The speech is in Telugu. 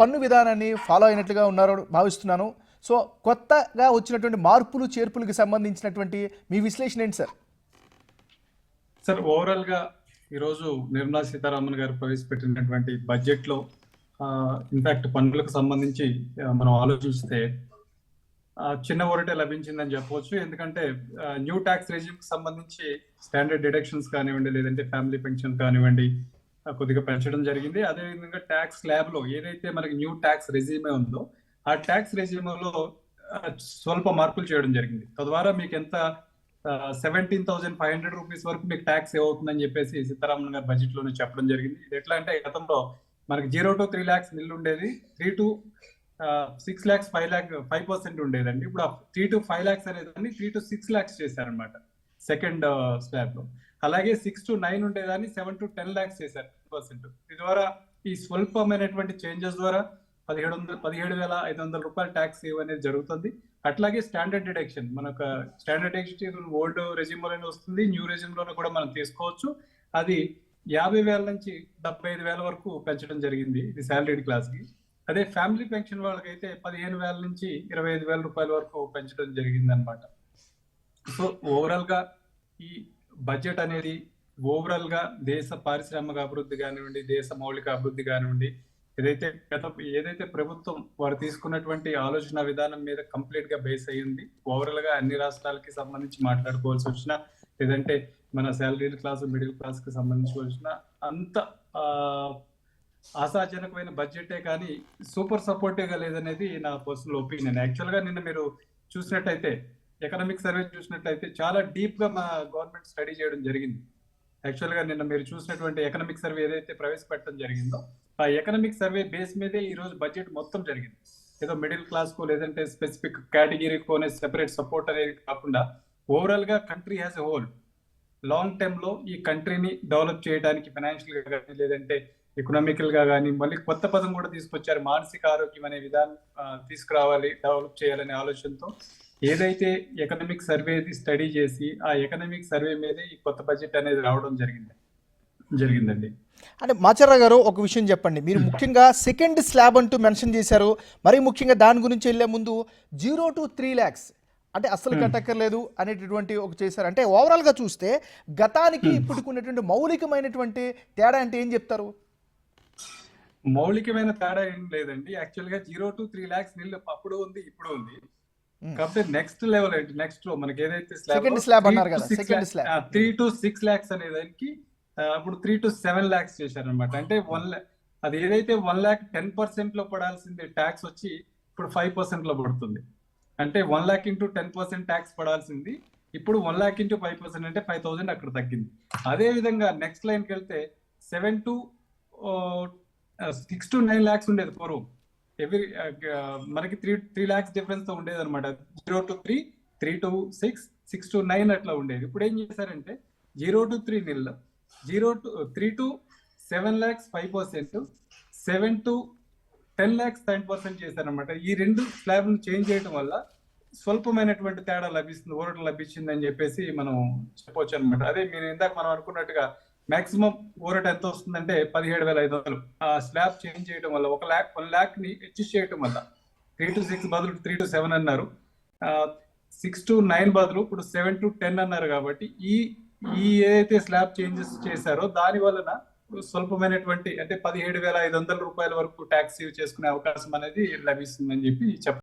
పన్ను విధానాన్ని ఫాలో అయినట్లుగా ఉన్నారో భావిస్తున్నాను. సో కొత్తగా వచ్చినటువంటి మార్పులు చేర్పులకు సంబంధించినటువంటి మీ విశ్లేషణ ఏంటి సార్? సార్, ఓవరాల్ గా ఈరోజు నిర్మలా సీతారామన్ గారు ప్రవేశపెట్టినటువంటి బడ్జెట్ లో ఇన్ఫాక్ట్ పన్నులకు సంబంధించి మనం ఆలోచిస్తే చిన్న ఊరటే లభించిందని చెప్పవచ్చు. ఎందుకంటే న్యూ ట్యాక్స్ రెజ్యూమ్ కి సంబంధించి స్టాండర్డ్ డిడక్షన్స్ కానివ్వండి, లేదంటే ఫ్యామిలీ పెన్షన్ కానివ్వండి, కొద్దిగా పెంచడం జరిగింది. అదేవిధంగా ట్యాక్స్ స్లాబ్ లో ఏదైతే మనకి న్యూ ట్యాక్స్ రెజ్యూమే ఉందో ఆ ట్యాక్స్ రెజ్యూమ్ లో స్వల్ప మార్పులు చేయడం జరిగింది. తద్వారా మీకు ఎంత 17,500 రూపీస్ వరకు మీకు ట్యాక్స్ ఏమవుతుందని చెప్పేసి సీతారామన్ గారు బడ్జెట్ లోనే చెప్పడం జరిగింది. ఇది ఎట్లా అంటే, గతంలో మనకి 0 to 3 lakhs నిల్లు ఉండేది, 3 to 6 lakhs 5% ఉండేదండి. ఇప్పుడు 3 to 5 lakhs అనేదాన్ని 3 to 6 lakhs చేశారనమాట సెకండ్ స్లాబ్ లో. అలాగే 6 to 9 ఉండేదాన్ని 7 to 10 lakhs చేశారు 10%. ఇది ద్వారా ఈ స్వల్పమైనటువంటి చేంజెస్ ద్వారా 17,500 రూపాయల ట్యాక్స్ సేవ్ అనేది జరుగుతుంది. అట్లాగే స్టాండర్డ్ డిడక్షన్, మనకు స్టాండర్డ్ డిడక్షన్ ఓల్డ్ రెజ్యూమ్ లోనే వస్తుంది, న్యూ రెజ్యూమ్ లోనే కూడా మనం తీసుకోవచ్చు. అది 50,000 నుంచి 75,000 వరకు పెంచడం జరిగింది ఇది శాలరీడ్ క్లాస్ కి. అదే ఫ్యామిలీ పెన్షన్ వాళ్ళకైతే 15,000 నుంచి 25,000 రూపాయల వరకు పెంచడం జరిగింది అనమాట. సో ఓవరాల్ గా ఈ బడ్జెట్ అనేది ఓవరాల్ గా దేశ పారిశ్రామిక అభివృద్ధి కానివ్వండి, దేశ మౌలిక అభివృద్ధి కానివ్వండి, ఏదైతే ప్రభుత్వం వారు తీసుకున్నటువంటి ఆలోచన విధానం మీద కంప్లీట్ గా బేస్ అయ్యింది. ఓవరాల్ గా అన్ని రాష్ట్రాలకి సంబంధించి మాట్లాడుకోవాల్సి వచ్చినా, లేదంటే మన శాలరీ క్లాస్ మిడిల్ క్లాస్ కి సంబంధించి వచ్చిన అంత ఆశాజనకమైన బడ్జెటే కానీ సూపర్ సపోర్టివ్ గా లేదనేది నా పర్సనల్ ఒపీనియన్. యాక్చువల్ గా నిన్న మీరు చూసినట్టయితే, ఎకనామిక్ సర్వే చూసినట్లయితే చాలా డీప్ గా మా గవర్నమెంట్ స్టడీ చేయడం జరిగింది. యాక్చువల్ గా నిన్న మీరు చూసినటువంటి ఎకనామిక్ సర్వే ఏదైతే ప్రవేశపెట్టడం జరిగిందో ఆ ఎకనామిక్ సర్వే బేస్ మీదే ఈ రోజు బడ్జెట్ మొత్తం జరిగింది. ఏదో మిడిల్ క్లాస్ కో లేదంటే స్పెసిఫిక్ కేటగిరీకోనే సెపరేట్ సపోర్ట్ అనేది కాకుండా ఓవరాల్ గా country has a whole long term లో ఈ కంట్రీని డెవలప్ చేయడానికి ఫైనాన్షియల్ గా కానీ, లేదంటే ఎకనామికల్ గా కానీ, మళ్ళీ కొత్త పదం కూడా తీసుకొచ్చారు, మానసిక ఆరోగ్యం అనే విధానం తీసుకురావాలి, డెవలప్ చేయాలనే ఆలోచనతో ఏదైతే ఎకనామిక్ సర్వే స్టడీ చేసి ఆ ఎకనామిక్ సర్వే మీదే ఈ కొత్త బడ్జెట్ అనేది రావడం జరిగిందండి. అంటే మాచర్రావు గారు, ఒక విషయం చెప్పండి. మీరు ముఖ్యంగా సెకండ్ స్లాబ్ అంటూ మెన్షన్ చేశారు. మరి ముఖ్యంగా దాని గురించి వెళ్ళే ముందు 0 to 3 lakhs అంటే అస్సలు కట్టక్కర్లేదు అనేటటువంటి ఒక చేశారు. అంటే ఓవరాల్గా చూస్తే గతానికి ఇప్పటికి ఉన్నటువంటి మౌలికమైనటువంటి తేడా అంటే ఏం చెప్తారు? మౌలికమైన తేడా ఏం లేదండి. యాక్చువల్ గా 0 to 3 lakhs నిల్లు అప్పుడు ఉంది, ఇప్పుడు ఉంది. కాకపోతే నెక్స్ట్ లెవెల్ ఏంటి, నెక్స్ట్ లో మనకి ఏదైతే స్లాబ్ అన్నారు కదా, సెకండ్ స్లాబ్ 3 to 6 lakhs అనే దానికి ఇప్పుడు 3 to 7 lakhs చేశారనమాట. అంటే అది ఏదైతే 1,10% లో పడాల్సింది ట్యాక్స్ వచ్చి ఇప్పుడు 5% లో పడుతుంది. అంటే 1 lakh into 10% ట్యాక్స్ పడాల్సింది ఇప్పుడు 1 lakh into 5% అంటే 5,000 అక్కడ తగ్గింది. అదే విధంగా నెక్స్ట్ లైన్ కి వెళ్తే 6 to 9 lakhs ఉండేది పూర్వం. మనకి 3 lakhs డిఫరెన్స్ తో ఉండేది అనమాట. 0 to 3, 3 to 6, 6 to 9 అట్లా ఉండేది. ఇప్పుడు ఏం చేశారంటే 0 to 3 nil, 3 to 7 lakhs 5%, 7 to 10 lakhs 10% చేశారనమాట. ఈ రెండు స్లాబ్ చేంజ్ చేయడం వల్ల స్వల్పమైనటువంటి తేడా లభిస్తుంది, ఊరట లభించింది అని చెప్పేసి మనం చెప్పవచ్చు అనమాట. అదే మీరు ఇందాక మనం అనుకున్నట్టుగా మాక్సిమం ఊరట ఎంత వస్తుందంటే 17,500. ఆ స్లాబ్ చేంజ్ చేయడం వల్ల 1 lakh ని అడ్జస్ట్ చేయడం వల్ల 3 to 6 బదులు 3 to 7 అన్నారు, 6 to 9 బదులు ఇప్పుడు 7 to 10 అన్నారు. కాబట్టి ఈ ఏదైతే స్లాబ్ చేంజెస్ చేశారో దాని వలన స్వల్పమైనటువంటి అంటే 17,500 రూపాయల వరకు ట్యాక్స్ సేవ్ చేసుకునే అవకాశం అనేది లభిస్తుందని చెప్పి